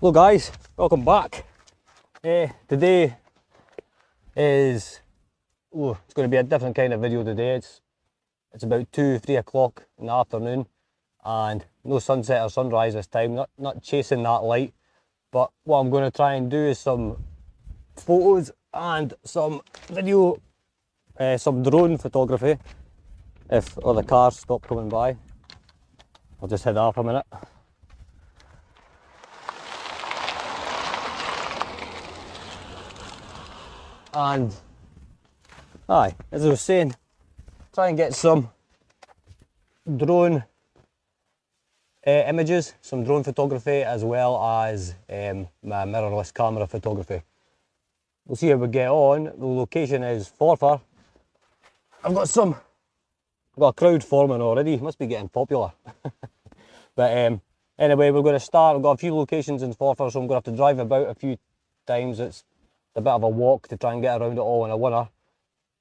Hello guys, welcome back. Today is, it's going to be a different kind of video today. It's about 2-3 o'clock in the afternoon and no sunset or sunrise this time, not chasing that light. But what I'm going to try and do is some photos and some video, some drone photography. If all the cars stop coming by, I'll just head off a minute. And as I was saying, try and get some drone images, some drone photography, as well as my mirrorless camera photography. We'll see how we get on. The location is Forfar. I've got a crowd forming already. Must be getting popular. But anyway, we're going to start. We've got a few locations in Forfar, so I'm going to have to drive about a few times. It's a bit of a walk to try and get around it all in a winner,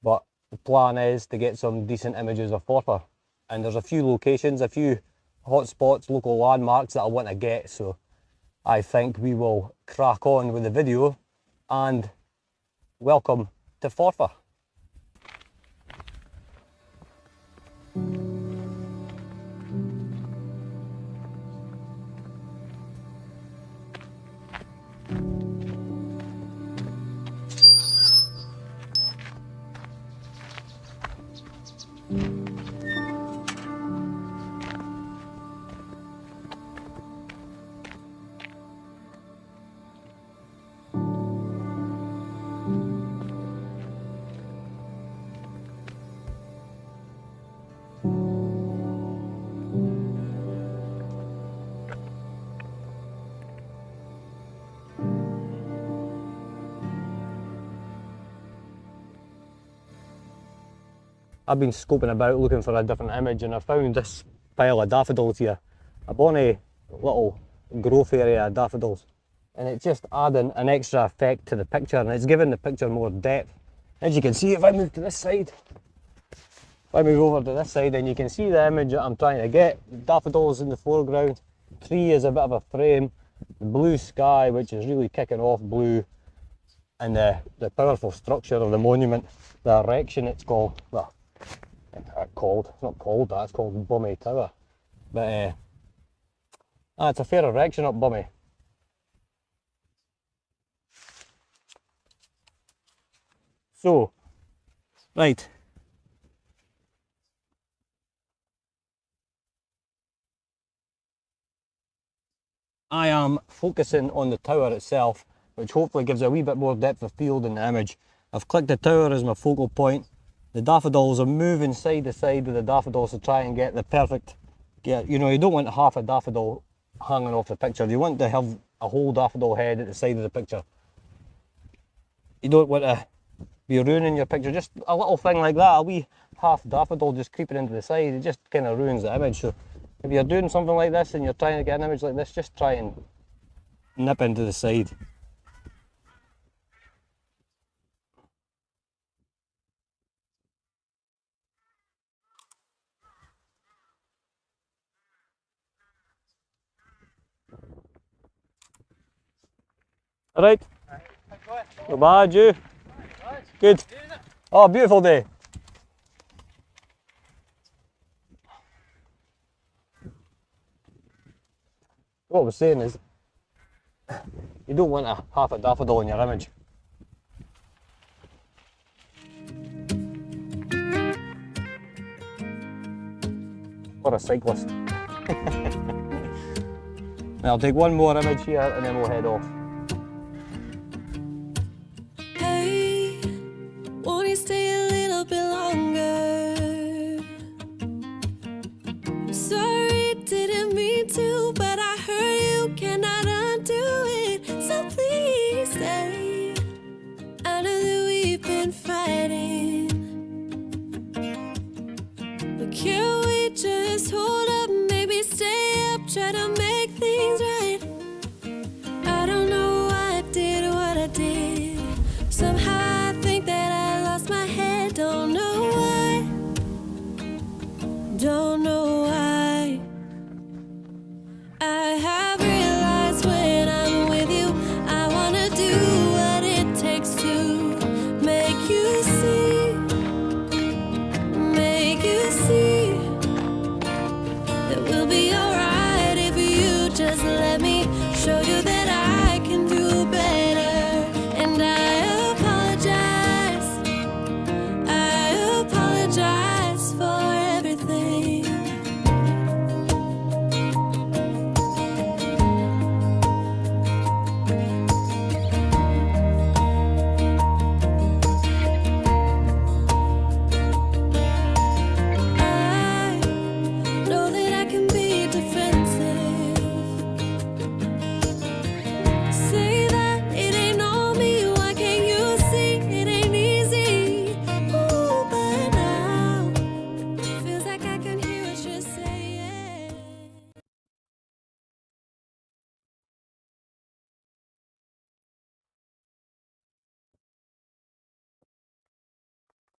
but the plan is to get some decent images of Forfar. And there's a few locations, a few hot spots, local landmarks that I want to get, so I think we will crack on with the video. And welcome to Forfar. I've been scoping about looking for a different image, and I found this pile of daffodils here. A bonny little growth area of daffodils, and it's just adding an extra effect to the picture, and it's giving the picture more depth. As you can see, if I move to this side, if I move over to this side, then you can see the image that I'm trying to get. Daffodils in the foreground, tree is a bit of a frame, the blue sky, which is really kicking off blue, and the powerful structure of the monument, the erection it's called. Well, it's not called that, it's called Bummy Tower. But it's a fair erection up Bummy. So, right. I am focusing on the tower itself, which hopefully gives a wee bit more depth of field in the image. I've clicked the tower as my focal point. The daffodils are moving side to side with the daffodils to try and get the perfect, you know, you don't want half a daffodil hanging off the picture. You want to have a whole daffodil head at the side of the picture. You don't want to be ruining your picture. Just a little thing like that, a wee half daffodil just creeping into the side, it just kind of ruins the image. So if you're doing something like this and you're trying to get an image like this, just try and nip into the side. All right. Not bad, you? Good. Oh, beautiful day. What I was saying is, you don't want half a daffodil in your image. Or a cyclist. Now I'll take one more image here and then we'll head off. Hey, won't you stay a little bit longer? I'm sorry, didn't mean to, but I heard you cannot undo it. So please stay. I know that we've been fighting, but can we just hold up? Maybe stay up, try to make things right. I don't know why I did what I did. Somehow I think that I lost my head. Don't know why. Don't know why. I have realized when I'm with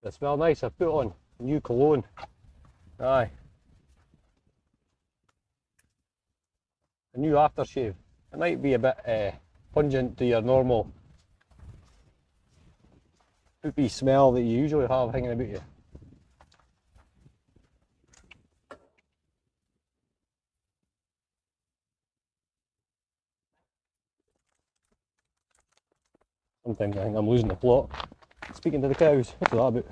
They smell nice. I put on new cologne. Aye. A new aftershave. It might be a bit pungent to your normal poopy smell that you usually have hanging about you. Sometimes I think I'm losing the plot. Speaking to the cows, what's that about?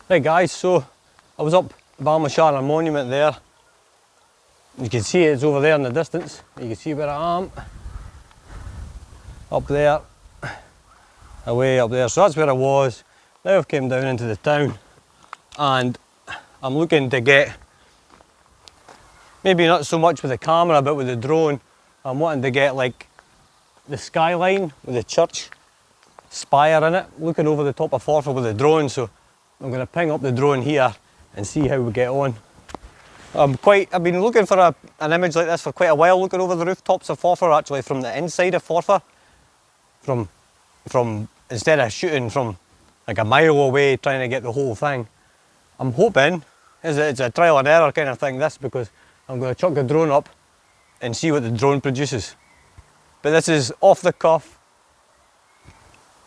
Right guys, so I was up Balmashana Monument there. You can see it's over there in the distance. You can see where I am. Up there, away up there. So that's where I was. Now I've come down into the town and I'm looking to get, maybe not so much with the camera but with the drone, I'm wanting to get like the skyline with the church spire in it, looking over the top of Forfar with the drone. So I'm going to ping up the drone here and see how we get on. I've been looking for an image like this for quite a while, looking over the rooftops of Forfar, actually from the inside of Forfar. From instead of shooting from like a mile away trying to get the whole thing. I'm hoping it's a trial and error kind of thing this, because I'm going to chuck the drone up and see what the drone produces. But this is off the cuff,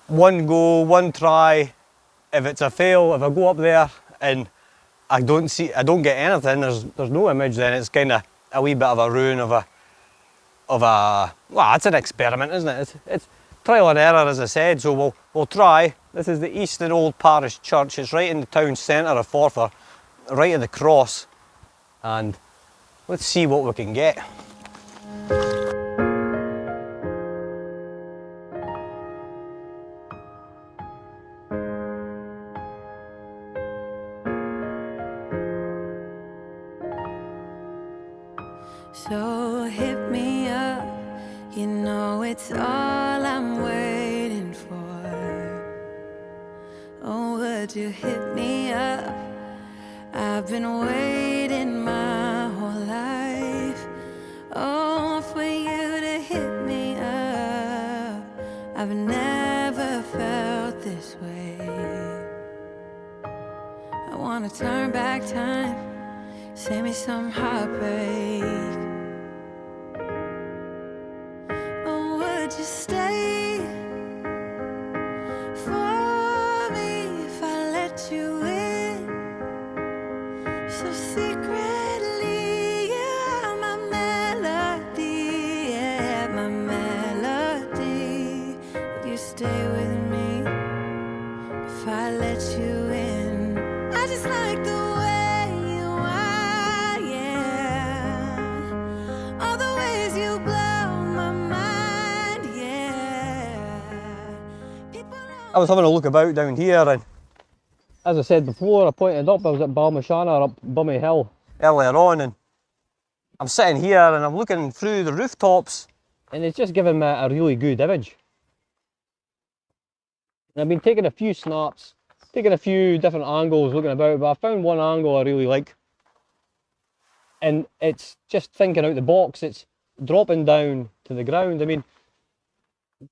one go, one try. If it's a fail, if I go up there and I don't get anything, there's no image, then it's kind of a wee bit of a ruin of a well, it's an experiment, isn't it? It's trial and error, as I said. So we'll try. This is the Eastern Old Parish Church. It's right in the town centre of Forfar, right at the cross, and let's see what we can get. So hit me up, you know it's all I'm waiting for. Oh, would you hit me up? I've been waiting my whole life. Oh, for you to hit me up. I've never felt this way. I wanna turn back time, save me some heartbreak. Would you stay for me if I let you in? So secretly, yeah, my melody, yeah, my melody. Would you stay with me if I let you in? I just like the way you are, yeah. All the ways you blow. I was having a look about down here, and as I said before, I pointed up, I was at Balmashana up Bummy Hill earlier on, and I'm sitting here and I'm looking through the rooftops and it's just given me a really good image. And I've been taking a few snaps, taking a few different angles looking about, but I found one angle I really like. And it's just thinking out the box, it's dropping down to the ground. I mean,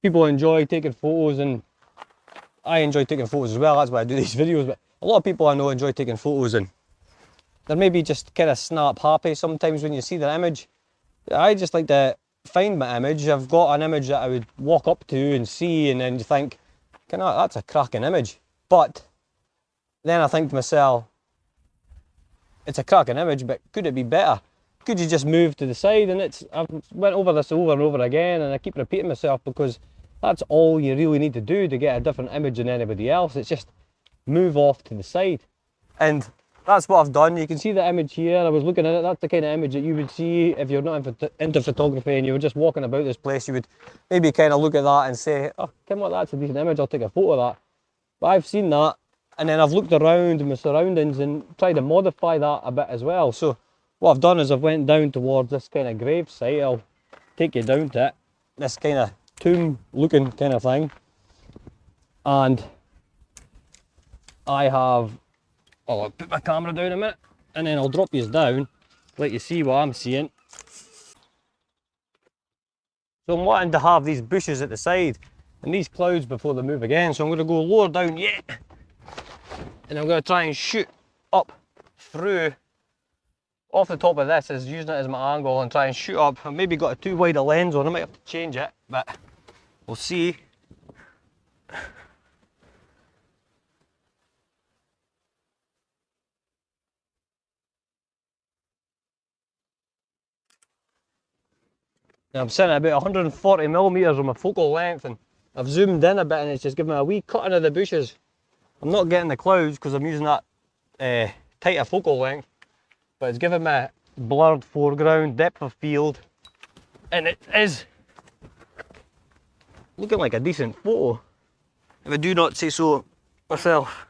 people enjoy taking photos, and I enjoy taking photos as well, that's why I do these videos, but a lot of people I know enjoy taking photos, and they're maybe just kind of snap happy sometimes when you see their image. I just like to find my image. I've got an image that I would walk up to and see, and then think, that's a cracking image. But then I think to myself, it's a cracking image, but could it be better? Could you just move to the side? And I've went over this over and over again, and I keep repeating myself because That's all you really need to do to get a different image than anybody else. It's just move off to the side. And that's what I've done. You can see the image here. I was looking at it. That's the kind of image that you would see if you're not into photography and you were just walking about this place. You would maybe kind of look at that and say, oh, come on, that's a decent image. I'll take a photo of that. But I've seen that, and then I've looked around in my surroundings and tried to modify that a bit as well. So what I've done is I've went down towards this kind of grave site. I'll take you down to it. This kind of tomb looking kind of thing. And I have, I'll put my camera down a minute and then I'll drop you down, let you see what I'm seeing. So I'm wanting to have these bushes at the side and these clouds before they move again. So I'm going to go lower down yet. And I'm going to try and shoot up through, off the top of this, is using it as my angle and try and shoot up. I've maybe got a too wide a lens on, I might have to change it, but we'll see. Now I'm sitting at about 140mm on my focal length, and I've zoomed in a bit and it's just giving me a wee cutting of the bushes. I'm not getting the clouds because I'm using that tighter focal length, but it's giving me blurred foreground, depth of field, and it is looking like a decent photo, if I do not say so myself.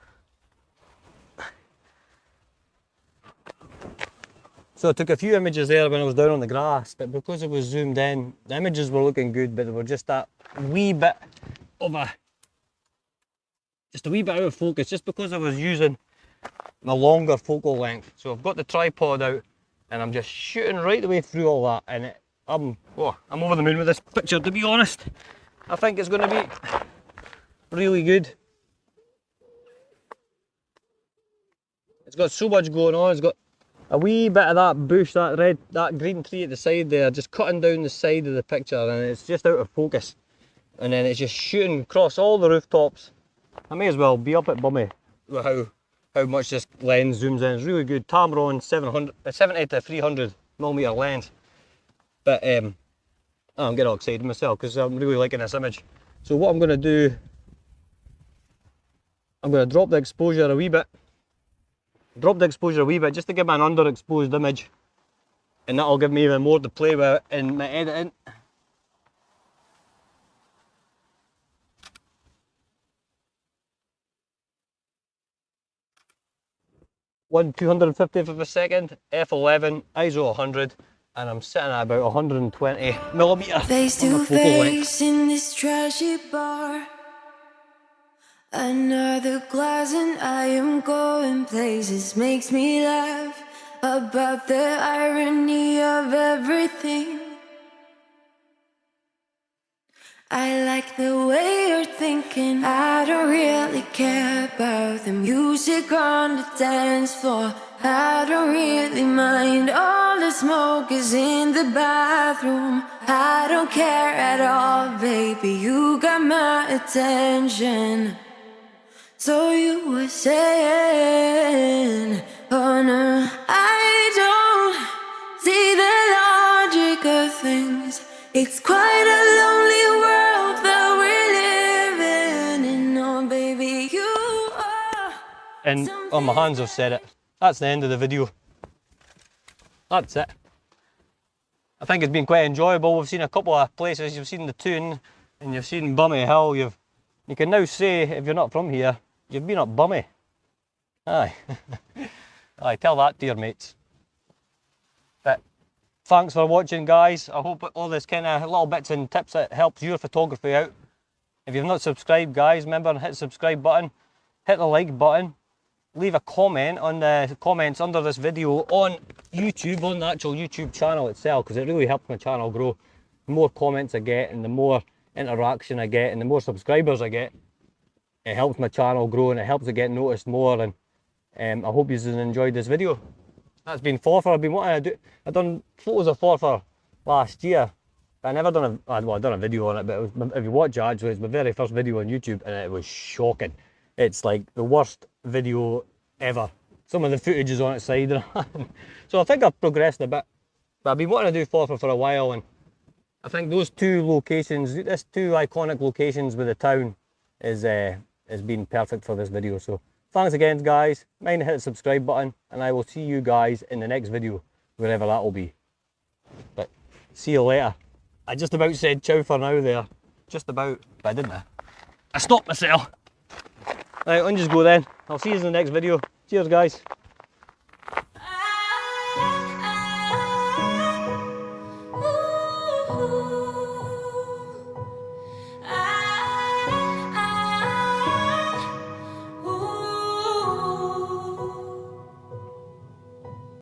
So I took a few images there when I was down on the grass, but because it was zoomed in, the images were looking good, but they were just that wee bit of just a wee bit out of focus, just because I was using my longer focal length. So I've got the tripod out and I'm just shooting right the way through all that, and I'm over the moon with this picture, to be honest. I think it's going to be really good. It's got so much going on. It's got a wee bit of that bush, that green tree at the side there, just cutting down the side of the picture, and it's just out of focus. And then it's just shooting across all the rooftops. I may as well be up at Bummy with how much this lens zooms in. It's really good. Tamron 70 to 300mm lens. But I'm getting all excited myself because I'm really liking this image. So what I'm going to do, I'm going to drop the exposure a wee bit. Just to give me an underexposed image, and that'll give me even more to play with in my editing. One 250th of a second, f11, ISO 100, and I'm sitting at about 120mm. Face to face in this trashy bar. Another glass and I am going places. Makes me laugh about the irony of everything. I like the way you're thinking. I don't really care about the music on the dance floor. I don't really mind all the smoke is in the bathroom. I don't care at all, baby, you got my attention. So you were saying, oh no, I don't see the logic of things. It's quite a lonely world that we're living in. Oh baby, you are. And oh, my hands have said it. That's the end of the video. That's it. I think it's been quite enjoyable. We've seen a couple of places. You've seen the Toon and you've seen Bummy Hill. You can now say, if you're not from here, you've been up Bummy. Aye. Aye, tell that to your mates. But thanks for watching, guys. I hope all this kind of little bits and tips that helps your photography out. If you've not subscribed, guys, remember to hit the subscribe button, hit the like button, leave a comment on the comments under this video on YouTube, on the actual YouTube channel itself, because it really helps my channel grow. The more comments I get and the more interaction I get and the more subscribers I get, it helps my channel grow and it helps it get noticed more. And I hope you enjoyed this video. That's been Forfar. I've been wanting to do. I've done photos of Forfar last year, but I never done I've done a video on it. But if you watch it, actually, it's my very first video on YouTube, and it was shocking. It's like the worst video ever. Some of the footage is on its side. So I think I've progressed a bit. But I've been wanting to do Forfar for a while, and I think those two locations, this two iconic locations with the town has been perfect for this video. So thanks again, guys. Mind to hit the subscribe button, and I will see you guys in the next video, wherever that will be. But see you later. I just about said ciao for now there. Just about, but I didn't. I stopped myself. Right, on just go then. I'll see you in the next video. Cheers, guys. Ooh.